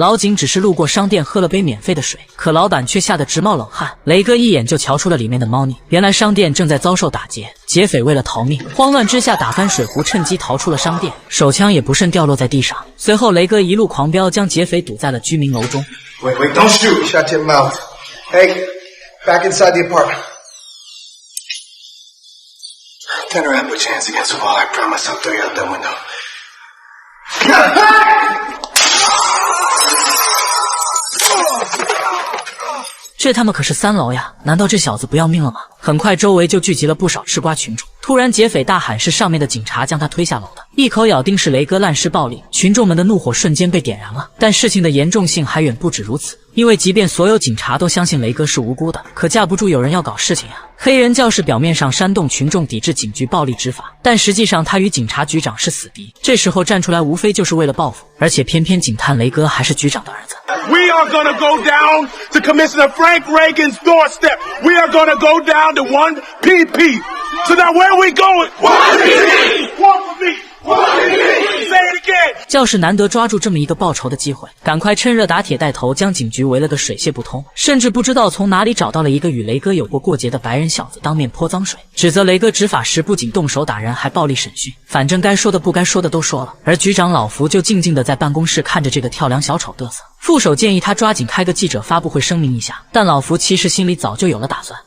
老井只是路過商店喝了杯免費的水，可老板卻嚇得直冒冷汗。雷哥一眼就瞧出了裡面的貓膩，原來商店正在遭受打劫，劫匪為了逃命，慌亂之下打翻水壺，趁機逃出了商店，手槍也不慎掉落在地上。隨後雷哥一路狂飆，將劫匪堵在了居民樓中。Wait, don't shoot. Shut your mouth. Hey, back inside the apartment. Turn around, put your hands against the wall. I promise I'll throw you out that window. 這他媽可是3樓呀！難道這小子不要命了嗎？很快周圍就聚集了不少吃瓜群眾。突然劫匪大喊是上面的警察將他推下樓的，一口咬定是雷哥滥施暴力，群眾們的怒火瞬間被點燃了。但事情的嚴重性還遠不止如此，因為即便所有警察都相信雷哥是無辜的，可架不住有人要搞事情呀。黑人教士表面上煽動群眾抵制警局暴力執法，但實際上他與警察局長是死敵，這時候站出來無非就是為了報復，而且偏偏警探雷哥還是局長的兒子。We are gonna go down to Commissioner Frank Reagan's doorstep. We are gonna go down to 1PP. So now where are we going? 1PP! 1PP! 1PP! Say it again! 教士難得抓住這麼一個報仇的機會，趕快趁熱打鐵帶頭，將警局圍了個水泄不通，甚至不知道從哪裡找到了一個與雷哥有過節的白人小子，當面潑髒水，指責雷哥執法時不僅動手打人，還暴力審訊，反正該說的不該說的都說了。而局長老福就靜靜地在辦公室看着這個跳梁小丑嘚瑟。副手建議他抓緊開個記者發布會聲明一下，但老福其實心裡早就有了打算。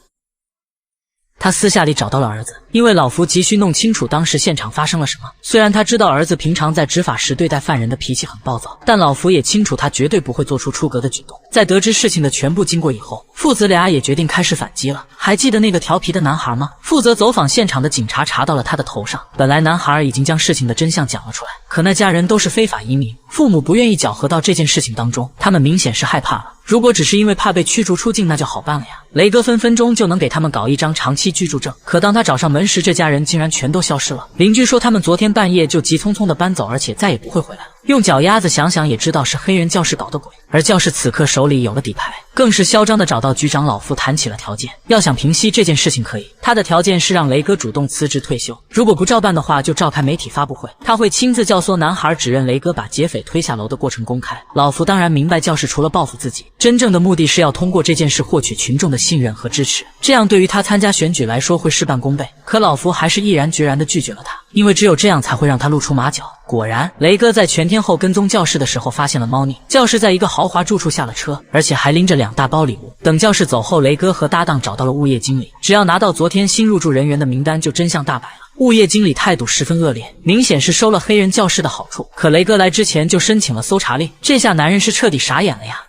他私下裡找到了兒子，因為老福急需弄清楚當時現場發生了什麼。雖然他知道兒子平常在執法時對待犯人的脾氣很暴躁，但老福也清楚他絕對不會做出出格的舉動。在得知事情的全部經過以後，父子倆也決定開始反擊了。還記得那個調皮的男孩嗎？負責走訪現場的警察查到了他的頭上，本來男孩已經將事情的真相講了出來，可那家人都是非法移民，父母不願意攪和到這件事情當中，他們明顯是害怕了。如果只是因為怕被驅逐出境，那就好辦了呀。雷哥分分鐘就能給他們搞一張長期居住證。可當他找上門時，這家人竟然全都消失了。鄰居說他們昨天半夜就急匆匆地搬走，而且再也不會回來了。用腳丫子想想也知道是黑人教士搞的鬼。而教士此刻手裡有了底牌，更是囂張地找到局長老夫談起了條件。要想平息這件事情可以，他的條件是讓雷哥主動辭職退休，如果不照辦的話就召開媒體發布會，他會親自教唆男孩指認雷哥把劫匪推下樓的過程公開。老夫當然明白教士除了報復自己，真正的目的是要通過這件事獲取群眾的信任和支持，這樣對於他參加選舉來說會事半功倍。可老夫還是毅然決然地拒絕了他，因為只有這樣才會讓他露出馬腳。果然，雷哥在全天候跟蹤教士的時候發現了貓膩，教士在一個豪華住處下了車，而且還拎着2大包禮物。等教士走後，雷哥和搭檔找到了物業經理，只要拿到昨天新入住人员的名單，就真相大白了。物業經理態度十分惡劣，明顯是收了黑人教士的好處，可雷哥來之前就申請了搜查令，這下男人是徹底傻眼了呀。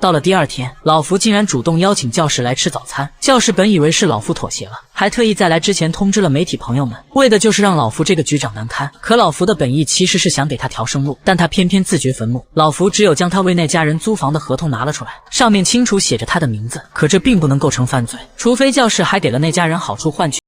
到了第二天，老福竟然主動邀請教士來吃早餐。教士本以為是老福妥協了，還特意在來之前通知了媒體朋友們，為的就是讓老福這個局長難堪。可老福的本意其實是想給他條生路，但他偏偏自掘墳墓。老福只有將他為那家人租房的合同拿了出來，上面清楚寫着他的名字，可這並不能構成犯罪，除非教士還給了那家人好處換取